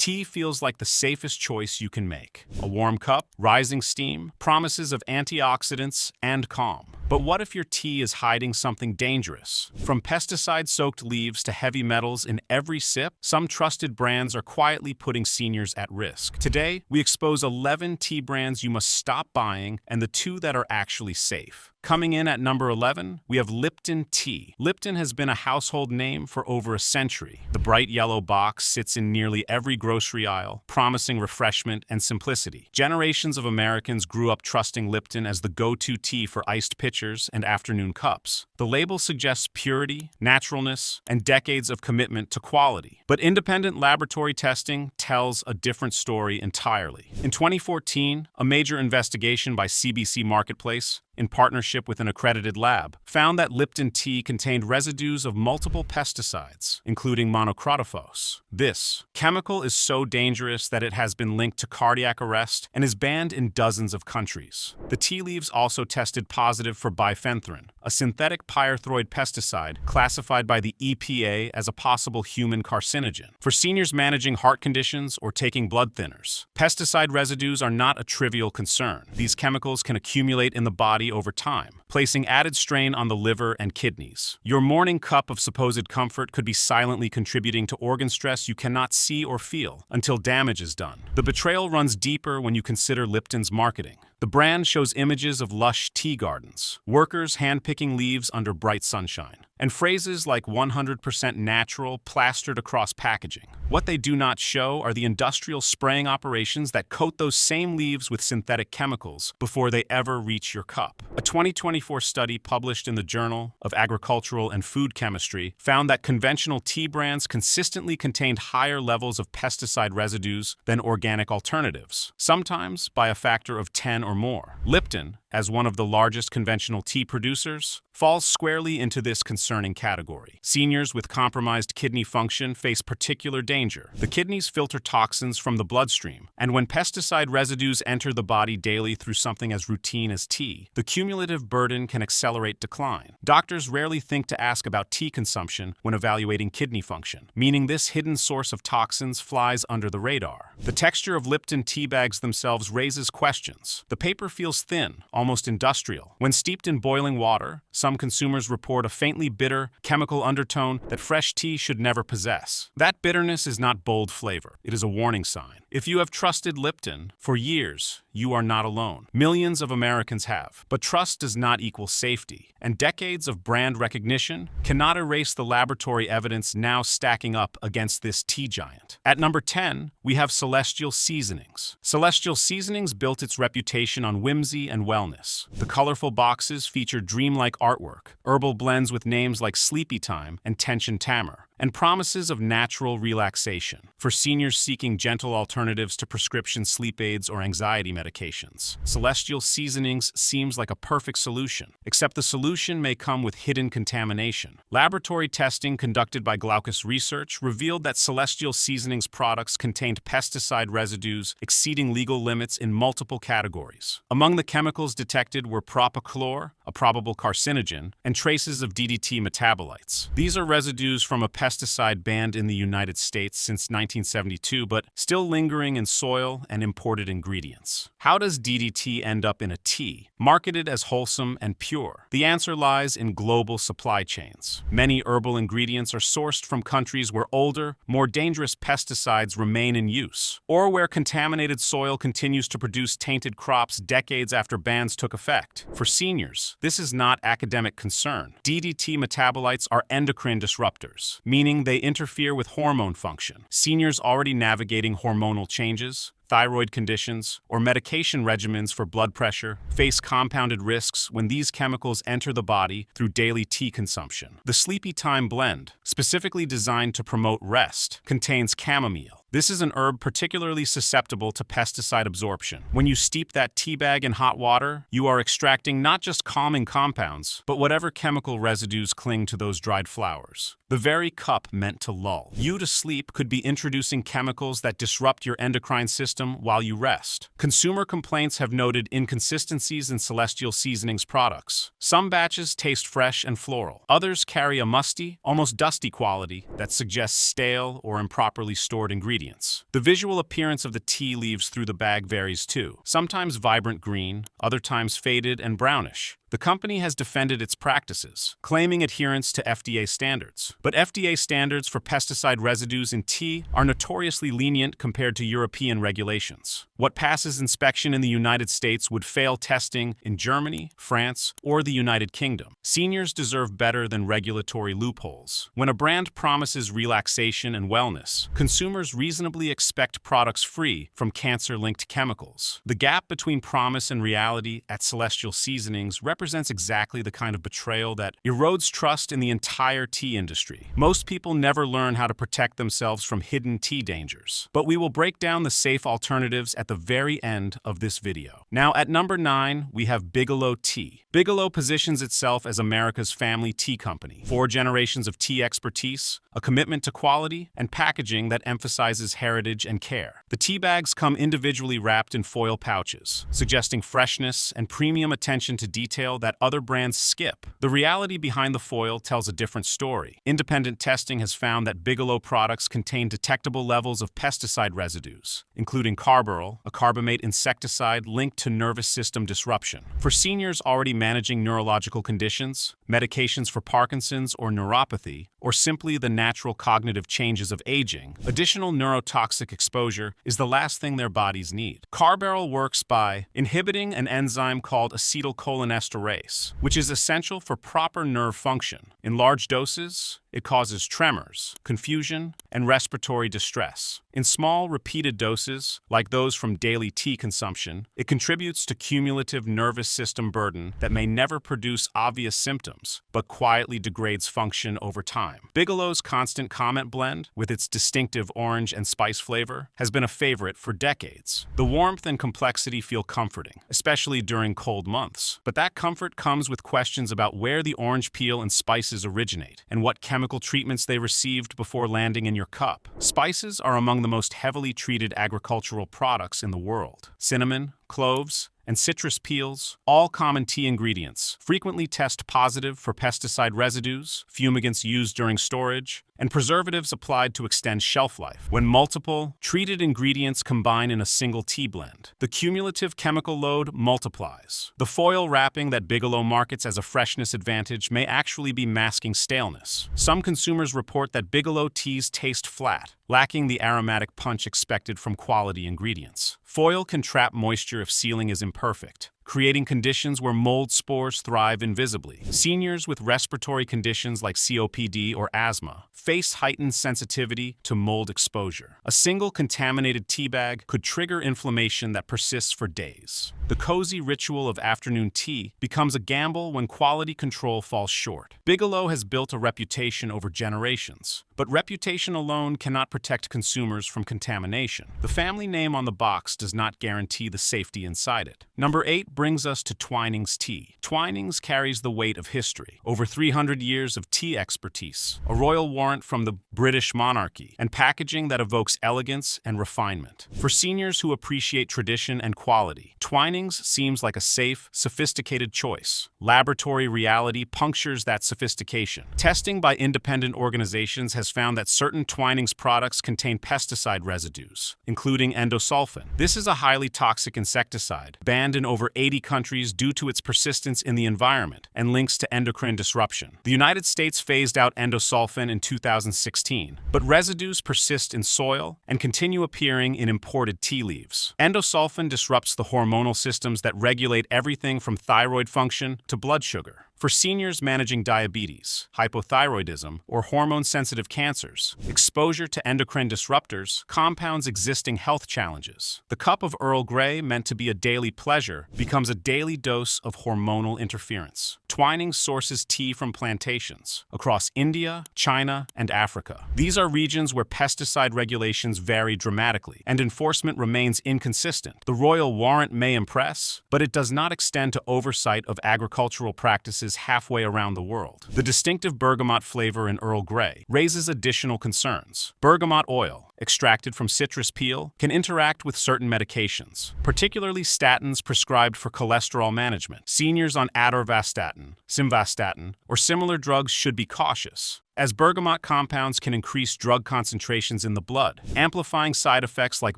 tea feels like the safest choice you can make. A warm cup, rising steam, promises of antioxidants, and calm. But what if your tea is hiding something dangerous? From pesticide-soaked leaves to heavy metals in every sip, some trusted brands are quietly putting seniors at risk. Today, we expose 11 tea brands you must stop buying and the 2 that are actually safe. Coming in at number 11, we have Lipton tea. Lipton has been a household name for over a century. The bright yellow box sits in nearly every grocery aisle, promising refreshment and simplicity. Generations of Americans grew up trusting Lipton as the go-to tea for iced pitchers and afternoon cups. The label suggests purity, naturalness, and decades of commitment to quality. But independent laboratory testing tells a different story entirely. In 2014, a major investigation by CBC Marketplace, in partnership with an accredited lab, found that Lipton tea contained residues of multiple pesticides, including monocrotophos. This chemical is so dangerous that it has been linked to cardiac arrest and is banned in dozens of countries. The tea leaves also tested positive for bifenthrin, a synthetic pyrethroid pesticide classified by the EPA as a possible human carcinogen. For seniors managing heart conditions or taking blood thinners, pesticide residues are not a trivial concern. These chemicals can accumulate in the body over time, placing added strain on the liver and kidneys. Your morning cup of supposed comfort could be silently contributing to organ stress you cannot see or feel until damage is done. The betrayal runs deeper when you consider Lipton's marketing. The brand shows images of lush tea gardens, workers handpicking leaves under bright sunshine, and phrases like 100% natural plastered across packaging. What they do not show are the industrial spraying operations that coat those same leaves with synthetic chemicals before they ever reach your cup. A 2024 study published in the Journal of Agricultural and Food Chemistry found that conventional tea brands consistently contained higher levels of pesticide residues than organic alternatives, sometimes by a factor of 10 or more. Lipton, as one of the largest conventional tea producers, falls squarely into this concerning category. Seniors with compromised kidney function face particular danger. The kidneys filter toxins from the bloodstream, and when pesticide residues enter the body daily through something as routine as tea, the cumulative burden can accelerate decline. Doctors rarely think to ask about tea consumption when evaluating kidney function, meaning this hidden source of toxins flies under the radar. The texture of Lipton tea bags themselves raises questions. The paper feels thin, almost industrial. When steeped in boiling water, some consumers report a faintly bitter, chemical undertone that fresh tea should never possess. That bitterness is not bold flavor. It is a warning sign. If you have trusted Lipton for years, you are not alone. Millions of Americans have. But trust does not equal safety, and decades of brand recognition cannot erase the laboratory evidence now stacking up against this tea giant. At number 10, we have Celestial Seasonings. Celestial Seasonings built its reputation on whimsy and wellness. The colorful boxes feature dreamlike artwork, herbal blends with names like Sleepy Time and Tension Tamer, and promises of natural relaxation for seniors seeking gentle alternatives to prescription sleep aids or anxiety medications. Celestial Seasonings seems like a perfect solution, except the solution may come with hidden contamination. Laboratory testing conducted by Glaucus Research revealed that Celestial Seasonings products contained pesticide residues exceeding legal limits in multiple categories. Among the chemicals detected were propichlor, a probable carcinogen, and traces of DDT metabolites. These are residues from a pesticide banned in the United States since 1972, but still lingering in soil and imported ingredients. How does DDT end up in a tea, marketed as wholesome and pure? The answer lies in global supply chains. Many herbal ingredients are sourced from countries where older, more dangerous pesticides remain in use, or where contaminated soil continues to produce tainted crops decades after bans took effect. For seniors, this is not academic concern. DDT metabolites are endocrine disruptors, meaning they interfere with hormone function. Seniors already navigating hormonal changes, thyroid conditions, or medication regimens for blood pressure face compounded risks when these chemicals enter the body through daily tea consumption. The Sleepy Time blend, specifically designed to promote rest, contains chamomile. This is an herb particularly susceptible to pesticide absorption. When you steep that tea bag in hot water, you are extracting not just calming compounds, but whatever chemical residues cling to those dried flowers. The very cup meant to lull you to sleep could be introducing chemicals that disrupt your endocrine system while you rest. Consumer complaints have noted inconsistencies in Celestial Seasonings products. Some batches taste fresh and floral. Others carry a musty, almost dusty quality that suggests stale or improperly stored ingredients. ingredients. The visual appearance of the tea leaves through the bag varies too, sometimes vibrant green, other times faded and brownish. The company has defended its practices, claiming adherence to FDA standards. But FDA standards for pesticide residues in tea are notoriously lenient compared to European regulations. What passes inspection in the United States would fail testing in Germany, France, or the United Kingdom. Seniors deserve better than regulatory loopholes. When a brand promises relaxation and wellness, consumers reasonably expect products free from cancer-linked chemicals. The gap between promise and reality at Celestial Seasonings represents exactly the kind of betrayal that erodes trust in the entire tea industry. Most people never learn how to protect themselves from hidden tea dangers. But we will break down the safe alternatives at the very end of this video. Now, at number 9, we have Bigelow Tea. Bigelow positions itself as America's family tea company. 4 generations of tea expertise, a commitment to quality, and packaging that emphasizes heritage and care. The tea bags come individually wrapped in foil pouches, suggesting freshness and premium attention to detail that other brands skip. The reality behind the foil tells a different story. Independent testing has found that Bigelow products contain detectable levels of pesticide residues, including carbaryl, a carbamate insecticide linked to nervous system disruption. For seniors already managing neurological conditions, medications for Parkinson's or neuropathy, or simply the natural cognitive changes of aging, additional neurotoxic exposure is the last thing their bodies need. Carbaryl works by inhibiting an enzyme called acetylcholinesterase, which is essential for proper nerve function. In large doses, it causes tremors, confusion, and respiratory distress. In small, repeated doses, like those from daily tea consumption, it contributes to cumulative nervous system burden that may never produce obvious symptoms, but quietly degrades function over time. Bigelow's Constant Comment blend, with its distinctive orange and spice flavor, has been a favorite for decades. The warmth and complexity feel comforting, especially during cold months. But that comfort comes with questions about where the orange peel and spices originate, and what chemical treatments they received before landing in your cup. Spices are among the most heavily treated agricultural products in the world. Cinnamon, cloves, and citrus peels, all common tea ingredients, frequently test positive for pesticide residues, fumigants used during storage, and preservatives applied to extend shelf life. When multiple treated ingredients combine in a single tea blend, the cumulative chemical load multiplies. The foil wrapping that Bigelow markets as a freshness advantage may actually be masking staleness. Some consumers report that Bigelow teas taste flat, lacking the aromatic punch expected from quality ingredients. Foil can trap moisture if sealing is imperfect, creating conditions where mold spores thrive invisibly. Seniors with respiratory conditions like COPD or asthma face heightened sensitivity to mold exposure. A single contaminated tea bag could trigger inflammation that persists for days. The cozy ritual of afternoon tea becomes a gamble when quality control falls short. Bigelow has built a reputation over generations, but reputation alone cannot protect consumers from contamination. The family name on the box does not guarantee the safety inside it. Number 8 brings us to Twinings Tea. Twinings carries the weight of history, over 300 years of tea expertise, a royal warrant from the British monarchy, and packaging that evokes elegance and refinement. For seniors who appreciate tradition and quality, Twinings seems like a safe, sophisticated choice. Laboratory reality punctures that sophistication. Testing by independent organizations has found that certain Twinings products contain pesticide residues, including endosulfan. This is a highly toxic insecticide, banned in over 80 countries due to its persistence in the environment and links to endocrine disruption. The United States phased out endosulfan in 2016, but residues persist in soil and continue appearing in imported tea leaves. Endosulfan disrupts the hormonal systems that regulate everything from thyroid function to blood sugar. For seniors managing diabetes, hypothyroidism, or hormone-sensitive cancers, exposure to endocrine disruptors compounds existing health challenges. The cup of Earl Grey, meant to be a daily pleasure, becomes a daily dose of hormonal interference. Twinings sources tea from plantations across India, China, and Africa. These are regions where pesticide regulations vary dramatically, and enforcement remains inconsistent. The royal warrant may impress, but it does not extend to oversight of agricultural practices halfway around the world. The distinctive bergamot flavor in Earl Grey raises additional concerns. Bergamot oil, extracted from citrus peel, can interact with certain medications, particularly statins prescribed for cholesterol management. Seniors on atorvastatin, simvastatin, or similar drugs should be cautious, as bergamot compounds can increase drug concentrations in the blood, amplifying side effects like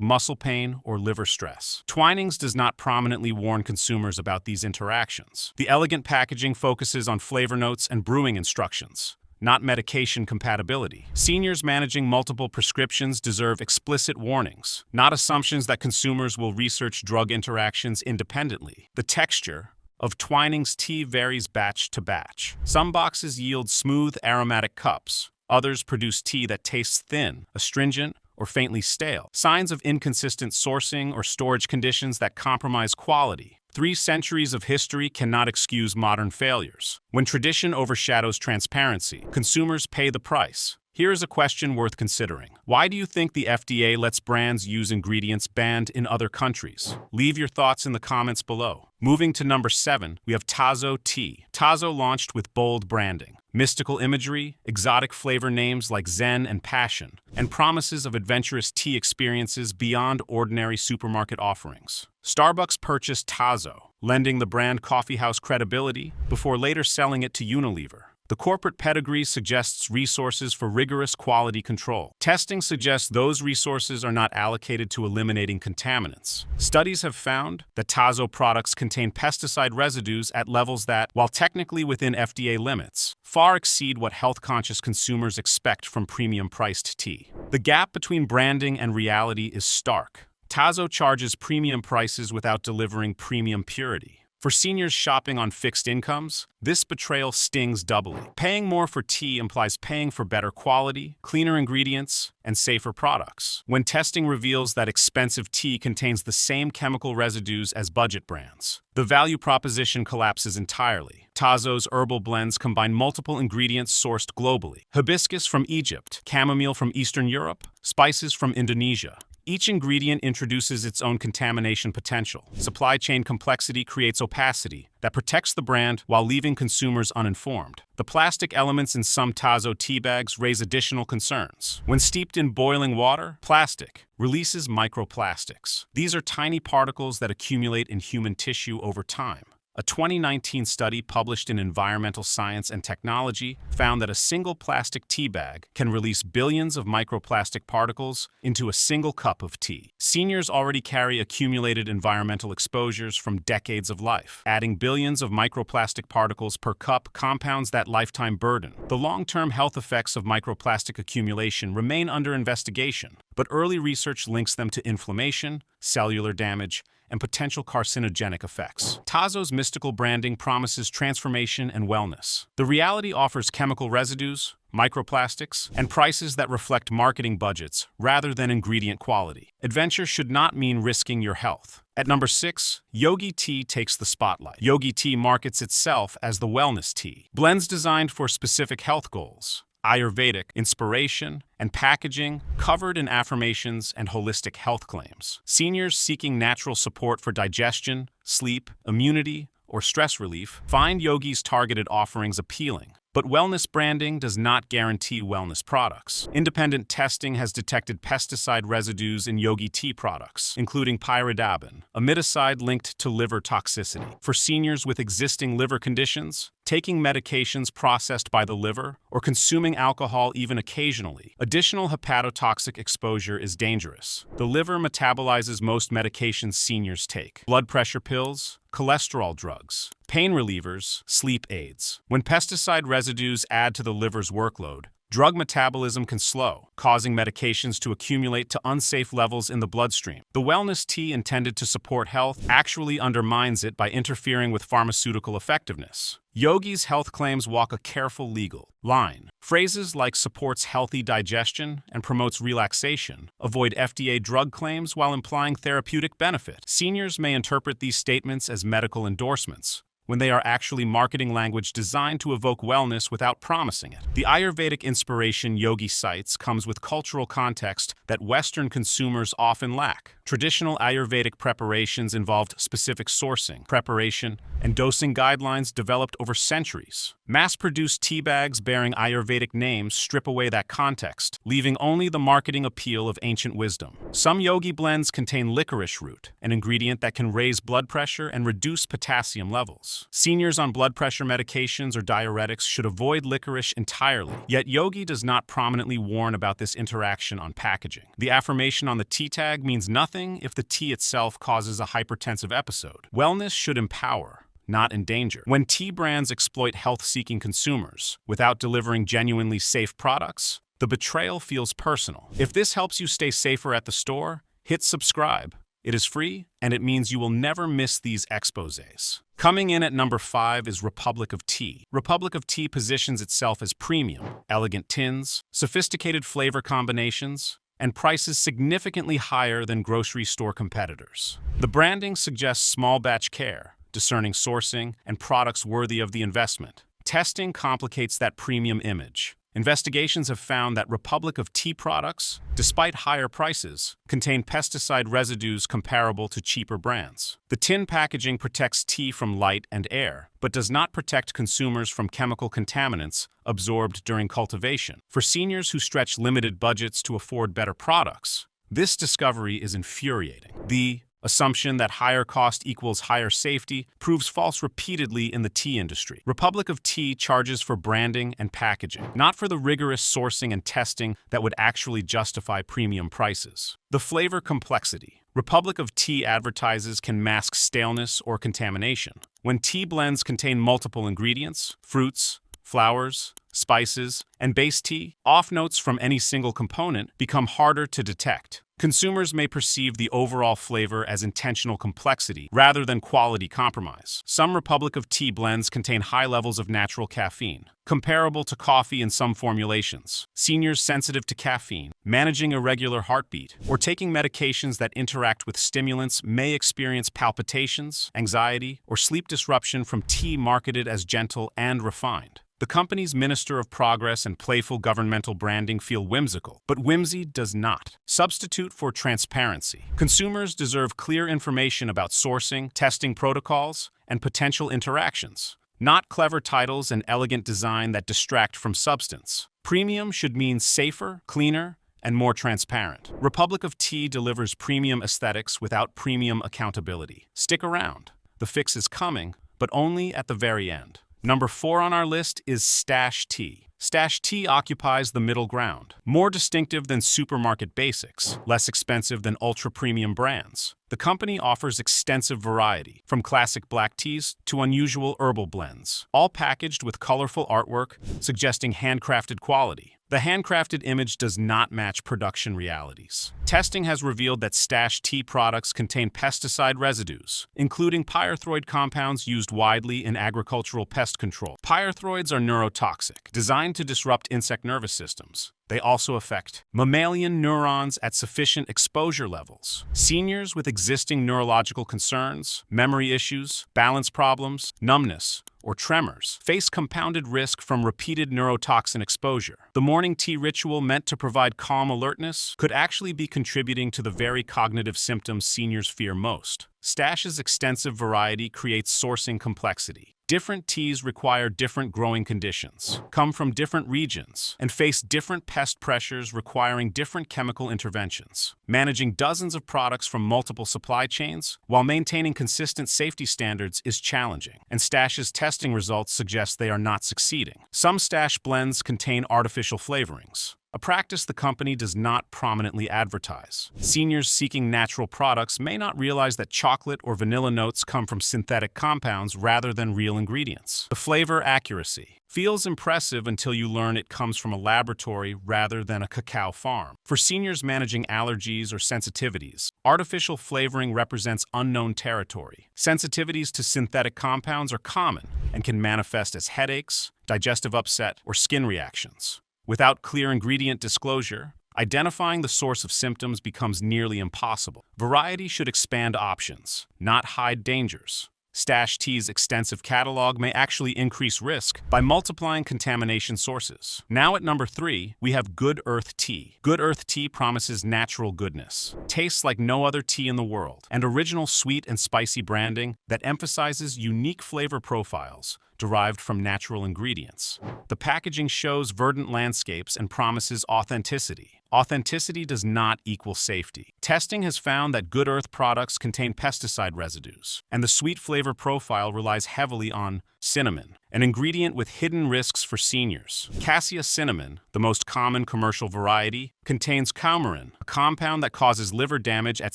muscle pain or liver stress. Twinings does not prominently warn consumers about these interactions. The elegant packaging focuses on flavor notes and brewing instructions, not medication compatibility. Seniors managing multiple prescriptions deserve explicit warnings, not assumptions that consumers will research drug interactions independently. The texture of Twinings tea varies batch to batch. Some boxes yield smooth, aromatic cups. Others produce tea that tastes thin, astringent, or faintly stale. Signs of inconsistent sourcing or storage conditions that compromise quality. 3 centuries of history cannot excuse modern failures. When tradition overshadows transparency, consumers pay the price. Here is a question worth considering. Why do you think the FDA lets brands use ingredients banned in other countries? Leave your thoughts in the comments below. Moving to number 7, we have Tazo tea. Tazo launched with bold branding, mystical imagery, exotic flavor names like Zen and Passion, and promises of adventurous tea experiences beyond ordinary supermarket offerings. Starbucks purchased Tazo, lending the brand coffeehouse credibility before later selling it to Unilever. The corporate pedigree suggests resources for rigorous quality control. Testing suggests those resources are not allocated to eliminating contaminants. Studies have found that Tazo products contain pesticide residues at levels that, while technically within FDA limits, far exceed what health-conscious consumers expect from premium-priced tea. The gap between branding and reality is stark. Tazo charges premium prices without delivering premium purity. For seniors shopping on fixed incomes, this betrayal stings doubly. Paying more for tea implies paying for better quality, cleaner ingredients, and safer products. When testing reveals that expensive tea contains the same chemical residues as budget brands, the value proposition collapses entirely. Tazo's herbal blends combine multiple ingredients sourced globally: hibiscus from Egypt, chamomile from Eastern Europe, spices from Indonesia. Each ingredient introduces its own contamination potential. Supply chain complexity creates opacity that protects the brand while leaving consumers uninformed. The plastic elements in some Tazo tea bags raise additional concerns. When steeped in boiling water, plastic releases microplastics. These are tiny particles that accumulate in human tissue over time. A 2019 study published in Environmental Science and Technology found that a single plastic tea bag can release billions of microplastic particles into a single cup of tea. Seniors already carry accumulated environmental exposures from decades of life. Adding billions of microplastic particles per cup compounds that lifetime burden. The long-term health effects of microplastic accumulation remain under investigation, but early research links them to inflammation, cellular damage, and potential carcinogenic effects. Tazo's mystical branding promises transformation and wellness. The reality offers chemical residues, microplastics, and prices that reflect marketing budgets rather than ingredient quality. Adventure should not mean risking your health. At number 6, Yogi Tea takes the spotlight. Yogi Tea markets itself as the wellness tea. Blends designed for specific health goals, Ayurvedic inspiration, and packaging covered in affirmations and holistic health claims. Seniors seeking natural support for digestion, sleep, immunity, or stress relief find Yogi's targeted offerings appealing. But wellness branding does not guarantee wellness products. Independent testing has detected pesticide residues in Yogi tea products, including pyridabine, a miticide linked to liver toxicity. For seniors with existing liver conditions, taking medications processed by the liver, or consuming alcohol even occasionally, additional hepatotoxic exposure is dangerous. The liver metabolizes most medications seniors take: blood pressure pills, cholesterol drugs, pain relievers, sleep aids. When pesticide residues add to the liver's workload, drug metabolism can slow, causing medications to accumulate to unsafe levels in the bloodstream. The wellness tea intended to support health actually undermines it by interfering with pharmaceutical effectiveness. Yogi's health claims walk a careful legal line. Phrases like supports healthy digestion and promotes relaxation avoid FDA drug claims while implying therapeutic benefit. Seniors may interpret these statements as medical endorsements, when they are actually marketing language designed to evoke wellness without promising it. The Ayurvedic inspiration yogi cites comes with cultural context that Western consumers often lack. Traditional Ayurvedic preparations involved specific sourcing, preparation, and dosing guidelines developed over centuries. Mass-produced tea bags bearing Ayurvedic names strip away that context, leaving only the marketing appeal of ancient wisdom. Some yogi blends contain licorice root, an ingredient that can raise blood pressure and reduce potassium levels. Seniors on blood pressure medications or diuretics should avoid licorice entirely, yet yogi does not prominently warn about this interaction on packaging. The affirmation on the tea tag means nothing if the tea itself causes a hypertensive episode. Wellness should empower, not endanger. When tea brands exploit health-seeking consumers without delivering genuinely safe products, the betrayal feels personal. If this helps you stay safer at the store, hit subscribe. It is free, and it means you will never miss these exposés. Coming in at number 5 is Republic of Tea. Republic of Tea positions itself as premium, elegant tins, sophisticated flavor combinations, and prices significantly higher than grocery store competitors. The branding suggests small batch care, discerning sourcing, and products worthy of the investment. Testing complicates that premium image. Investigations have found that Republic of Tea products, despite higher prices, contain pesticide residues comparable to cheaper brands. The tin packaging protects tea from light and air, but does not protect consumers from chemical contaminants absorbed during cultivation. For seniors who stretch limited budgets to afford better products, this discovery is infuriating. The assumption that higher cost equals higher safety proves false repeatedly in the tea industry. Republic of Tea charges for branding and packaging, not for the rigorous sourcing and testing that would actually justify premium prices. The flavor complexity. Republic of Tea advertises can mask staleness or contamination. When tea blends contain multiple ingredients, fruits, flowers, spices, and base tea, off notes from any single component become harder to detect. Consumers may perceive the overall flavor as intentional complexity rather than quality compromise. Some Republic of Tea blends contain high levels of natural caffeine, comparable to coffee in some formulations. Seniors sensitive to caffeine, managing irregular heartbeat, or taking medications that interact with stimulants may experience palpitations, anxiety, or sleep disruption from tea marketed as gentle and refined. The company's Minister of Progress and playful governmental branding feel whimsical, but whimsy does not substitute for transparency. Consumers deserve clear information about sourcing, testing protocols, and potential interactions, not clever titles and elegant design that distract from substance. Premium should mean safer, cleaner, and more transparent. Republic of Tea delivers premium aesthetics without premium accountability. Stick around. The fix is coming, but only at the very end. Number 4 on our list is Stash Tea. Stash Tea occupies the middle ground. More distinctive than supermarket basics, less expensive than ultra-premium brands. The company offers extensive variety, from classic black teas to unusual herbal blends, all packaged with colorful artwork suggesting handcrafted quality. The handcrafted image does not match production realities. Testing has revealed that Stash Tea products contain pesticide residues, including pyrethroid compounds used widely in agricultural pest control. Pyrethroids are neurotoxic, designed to disrupt insect nervous systems. They also affect mammalian neurons at sufficient exposure levels. Seniors with existing neurological concerns, memory issues, balance problems, numbness, or tremors face compounded risk from repeated neurotoxin exposure. The morning tea ritual meant to provide calm alertness could actually be contributing to the very cognitive symptoms seniors fear most. Stash's extensive variety creates sourcing complexity. Different teas require different growing conditions, come from different regions, and face different pest pressures requiring different chemical interventions. Managing dozens of products from multiple supply chains while maintaining consistent safety standards is challenging, and Stash's testing results suggest they are not succeeding. Some Stash blends contain artificial flavorings, a practice the company does not prominently advertise. Seniors seeking natural products may not realize that chocolate or vanilla notes come from synthetic compounds rather than real ingredients. The flavor accuracy feels impressive until you learn it comes from a laboratory rather than a cacao farm. For seniors managing allergies or sensitivities, artificial flavoring represents unknown territory. Sensitivities to synthetic compounds are common and can manifest as headaches, digestive upset, or skin reactions. Without clear ingredient disclosure, identifying the source of symptoms becomes nearly impossible. Variety should expand options, not hide dangers. Stash Tea's extensive catalog may actually increase risk by multiplying contamination sources. Now at number 3, we have Good Earth Tea. Good Earth Tea promises natural goodness, tastes like no other tea in the world, and original sweet and spicy branding that emphasizes unique flavor profiles derived from natural ingredients. The packaging shows verdant landscapes and promises authenticity. Authenticity does not equal safety. Testing has found that Good Earth products contain pesticide residues, and the sweet flavor profile relies heavily on cinnamon, an ingredient with hidden risks for seniors. Cassia cinnamon, the most common commercial variety, contains coumarin, a compound that causes liver damage at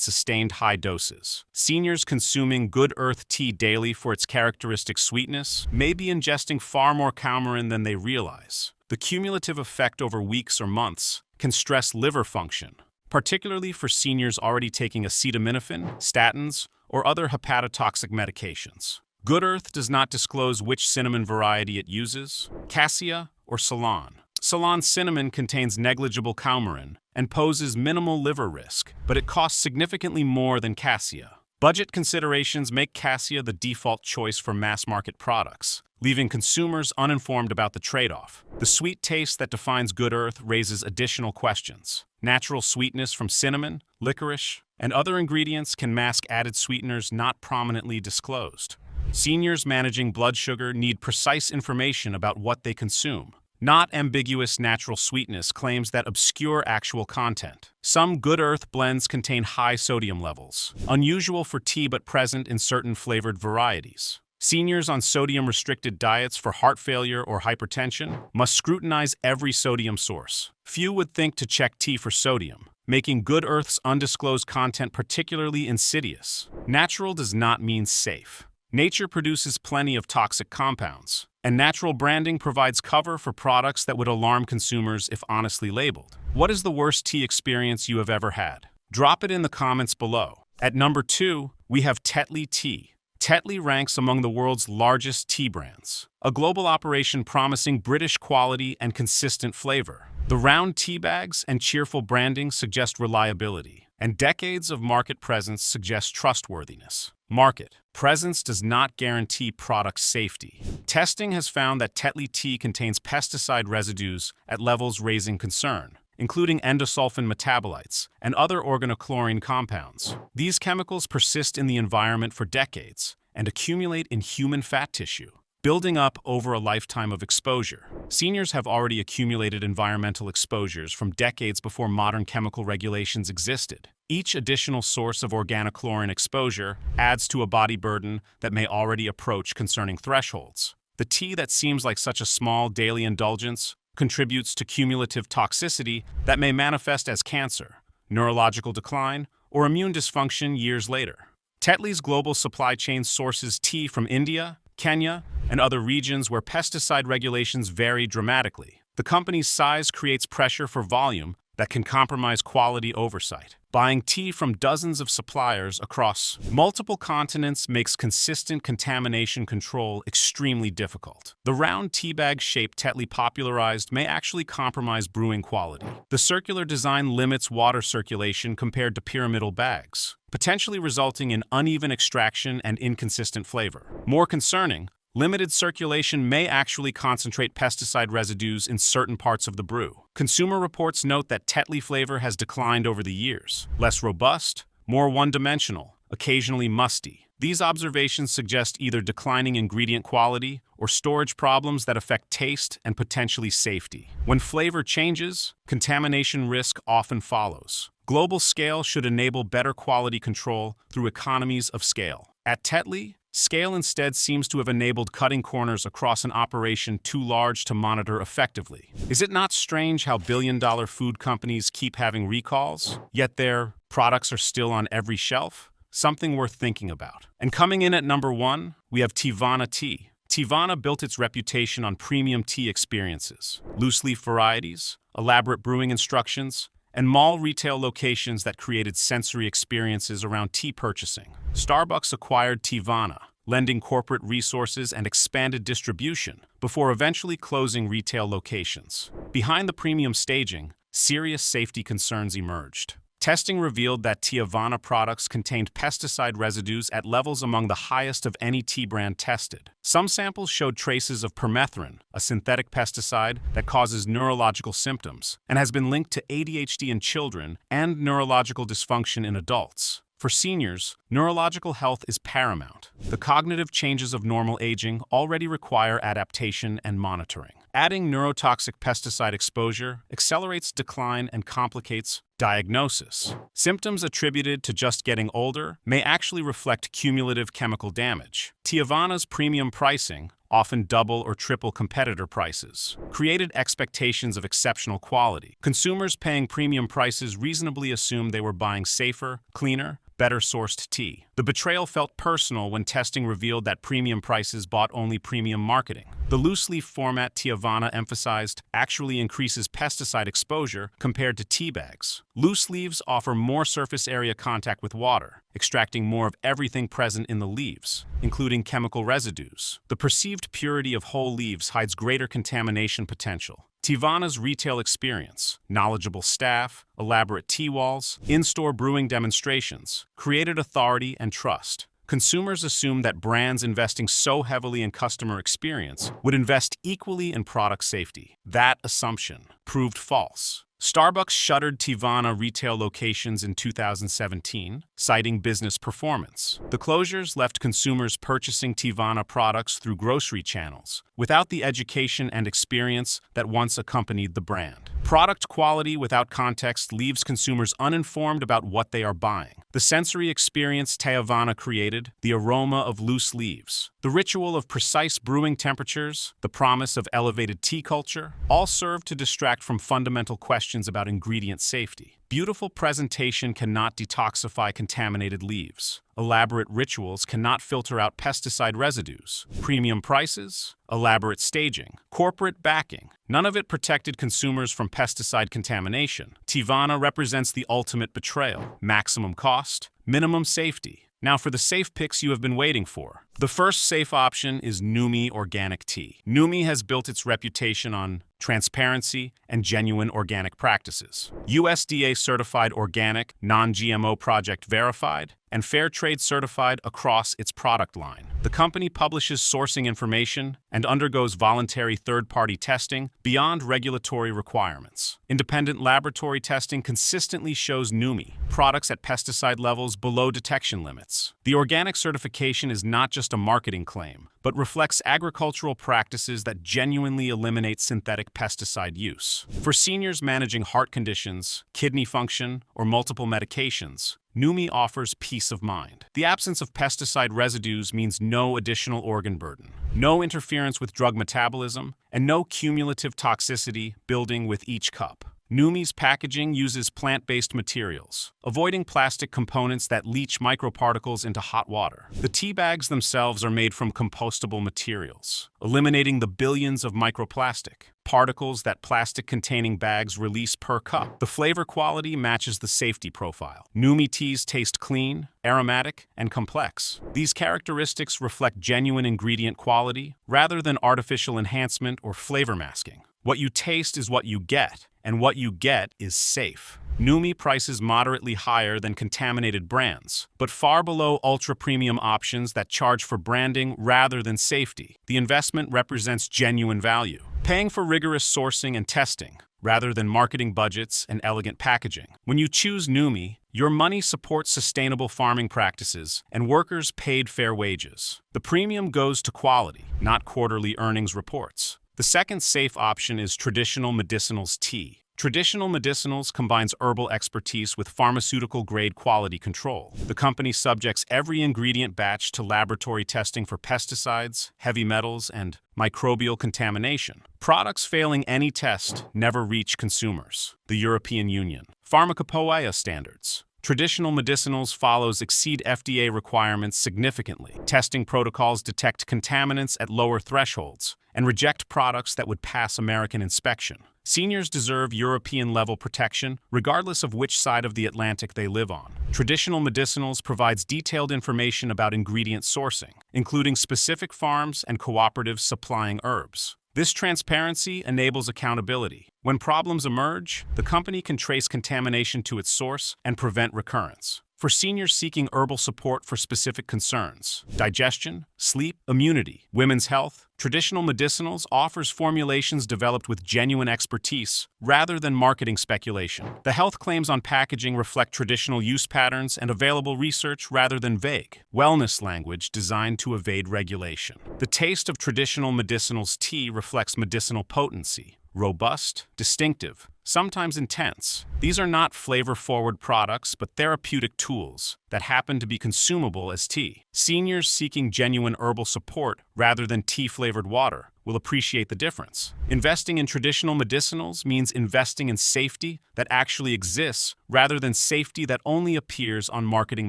sustained high doses. Seniors consuming Good Earth Tea daily for its characteristic sweetness may be ingesting far more coumarin than they realize. The cumulative effect over weeks or months can stress liver function, particularly for seniors already taking acetaminophen, statins, or other hepatotoxic medications. Good Earth does not disclose which cinnamon variety it uses, Cassia or Ceylon. Ceylon cinnamon contains negligible coumarin and poses minimal liver risk, but it costs significantly more than Cassia. Budget considerations make Cassia the default choice for mass-market products, leaving consumers uninformed about the trade-off. The sweet taste that defines Good Earth raises additional questions. Natural sweetness from cinnamon, licorice, and other ingredients can mask added sweeteners not prominently disclosed. Seniors managing blood sugar need precise information about what they consume, not ambiguous natural sweetness claims that obscure actual content. Some Good Earth blends contain high sodium levels, unusual for tea but present in certain flavored varieties. Seniors on sodium-restricted diets for heart failure or hypertension must scrutinize every sodium source. Few would think to check tea for sodium, making Good Earth's undisclosed content particularly insidious. Natural does not mean safe. Nature produces plenty of toxic compounds, and natural branding provides cover for products that would alarm consumers if honestly labeled. What is the worst tea experience you have ever had? Drop it in the comments below. At number 2, we have Tetley Tea. Tetley ranks among the world's largest tea brands, a global operation promising British quality and consistent flavor. The round tea bags and cheerful branding suggest reliability, and decades of market presence suggest trustworthiness. Market presence does not guarantee product safety. Testing has found that Tetley tea contains pesticide residues at levels raising concern, including endosulfan metabolites and other organochlorine compounds. These chemicals persist in the environment for decades and accumulate in human fat tissue, building up over a lifetime of exposure. Seniors have already accumulated environmental exposures from decades before modern chemical regulations existed. Each additional source of organochlorine exposure adds to a body burden that may already approach concerning thresholds. The tea that seems like such a small daily indulgence contributes to cumulative toxicity that may manifest as cancer, neurological decline, or immune dysfunction years later. Tetley's global supply chain sources tea from India, Kenya, and other regions where pesticide regulations vary dramatically. The company's size creates pressure for volume that can compromise quality oversight. Buying tea from dozens of suppliers across multiple continents makes consistent contamination control extremely difficult. The round tea bag shape Tetley popularized may actually compromise brewing quality. The circular design limits water circulation compared to pyramidal bags, potentially resulting in uneven extraction and inconsistent flavor. More concerning, limited circulation may actually concentrate pesticide residues in certain parts of the brew. Consumer reports note that Tetley flavor has declined over the years. Less robust, more one-dimensional, occasionally musty. These observations suggest either declining ingredient quality or storage problems that affect taste and potentially safety. When flavor changes, contamination risk often follows. Global scale should enable better quality control through economies of scale. At Tetley, scale instead seems to have enabled cutting corners across an operation too large to monitor effectively. Is it not strange how billion-dollar food companies keep having recalls, yet their products are still on every shelf? Something worth thinking about. And coming in at number 1, we have Teavana Tea. Teavana built its reputation on premium tea experiences, loose-leaf varieties, elaborate brewing instructions, and mall retail locations that created sensory experiences around tea purchasing. Starbucks acquired Teavana, lending corporate resources and expanded distribution before eventually closing retail locations. Behind the premium staging, serious safety concerns emerged. Testing revealed that Teavana products contained pesticide residues at levels among the highest of any tea brand tested. Some samples showed traces of permethrin, a synthetic pesticide that causes neurological symptoms and has been linked to ADHD in children and neurological dysfunction in adults. For seniors, neurological health is paramount. The cognitive changes of normal aging already require adaptation and monitoring. Adding neurotoxic pesticide exposure accelerates decline and complicates diagnosis. Symptoms attributed to just getting older may actually reflect cumulative chemical damage. Teavana's premium pricing, often double or triple competitor prices, created expectations of exceptional quality. Consumers paying premium prices reasonably assumed they were buying safer, cleaner, better-sourced tea. The betrayal felt personal when testing revealed that premium prices bought only premium marketing. The loose-leaf format Teavana emphasized actually increases pesticide exposure compared to tea bags. Loose leaves offer more surface area contact with water, extracting more of everything present in the leaves, including chemical residues. The perceived purity of whole leaves hides greater contamination potential. Teavana's retail experience, knowledgeable staff, elaborate tea walls, in-store brewing demonstrations, created authority and trust. Consumers assumed that brands investing so heavily in customer experience would invest equally in product safety. That assumption proved false. Starbucks shuttered Teavana retail locations in 2017, citing business performance. The closures left consumers purchasing Teavana products through grocery channels, without the education and experience that once accompanied the brand. Product quality without context leaves consumers uninformed about what they are buying. The sensory experience Teavana created, the aroma of loose leaves, the ritual of precise brewing temperatures, the promise of elevated tea culture, all serve to distract from fundamental questions about ingredient safety. Beautiful presentation cannot detoxify contaminated leaves. Elaborate rituals cannot filter out pesticide residues. Premium prices, elaborate staging, corporate backing, none of it protected consumers from pesticide contamination. Teavana represents the ultimate betrayal. Maximum cost, minimum safety. Now for the safe picks you have been waiting for. The first safe option is Numi Organic Tea. Numi has built its reputation on transparency and genuine organic practices. USDA certified organic, non-GMO project verified, and fair trade certified across its product line. The company publishes sourcing information and undergoes voluntary third-party testing beyond regulatory requirements. Independent laboratory testing consistently shows Numi products at pesticide levels below detection limits. The organic certification is not just a marketing claim, but reflects agricultural practices that genuinely eliminate synthetic pesticide use. For seniors managing heart conditions, kidney function, or multiple medications, Numi offers peace of mind. The absence of pesticide residues means no additional organ burden, no interference with drug metabolism, and no cumulative toxicity building with each cup. Numi's packaging uses plant-based materials, avoiding plastic components that leach microparticles into hot water. The tea bags themselves are made from compostable materials, eliminating the billions of microplastic particles that plastic-containing bags release per cup. The flavor quality matches the safety profile. Numi teas taste clean, aromatic, and complex. These characteristics reflect genuine ingredient quality rather than artificial enhancement or flavor masking. What you taste is what you get, and what you get is safe. Numi prices moderately higher than contaminated brands, but far below ultra-premium options that charge for branding rather than safety. The investment represents genuine value, paying for rigorous sourcing and testing, rather than marketing budgets and elegant packaging. When you choose Numi, your money supports sustainable farming practices and workers paid fair wages. The premium goes to quality, not quarterly earnings reports. The second safe option is Traditional Medicinals Tea. Traditional Medicinals combines herbal expertise with pharmaceutical-grade quality control. The company subjects every ingredient batch to laboratory testing for pesticides, heavy metals, and microbial contamination. Products failing any test never reach consumers. The European Union. Pharmacopoeia standards. Traditional Medicinals exceed FDA requirements significantly. Testing protocols detect contaminants at lower thresholds and reject products that would pass American inspection. Seniors deserve European-level protection, regardless of which side of the Atlantic they live on. Traditional Medicinals provides detailed information about ingredient sourcing, including specific farms and cooperatives supplying herbs. This transparency enables accountability. When problems emerge, the company can trace contamination to its source and prevent recurrence. For seniors seeking herbal support for specific concerns, digestion, sleep, immunity, women's health, Traditional Medicinals offers formulations developed with genuine expertise rather than marketing speculation. The health claims on packaging reflect traditional use patterns and available research rather than vague wellness language designed to evade regulation. The taste of Traditional Medicinals tea reflects medicinal potency, robust, distinctive, sometimes intense. These are not flavor-forward products, but therapeutic tools that happen to be consumable as tea. Seniors seeking genuine herbal support rather than tea-flavored water will appreciate the difference. Investing in Traditional Medicinals means investing in safety that actually exists rather than safety that only appears on marketing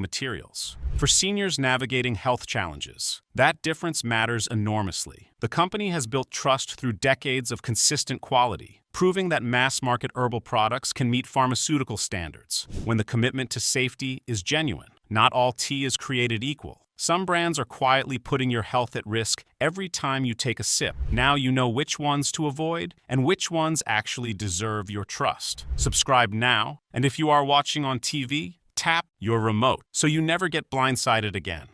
materials. For seniors navigating health challenges, that difference matters enormously. The company has built trust through decades of consistent quality, proving that mass-market herbal products can meet pharmaceutical standards when the commitment to safety is genuine. Not all tea is created equal. Some brands are quietly putting your health at risk every time you take a sip. Now you know which ones to avoid and which ones actually deserve your trust. Subscribe now, and if you are watching on TV, tap your remote so you never get blindsided again.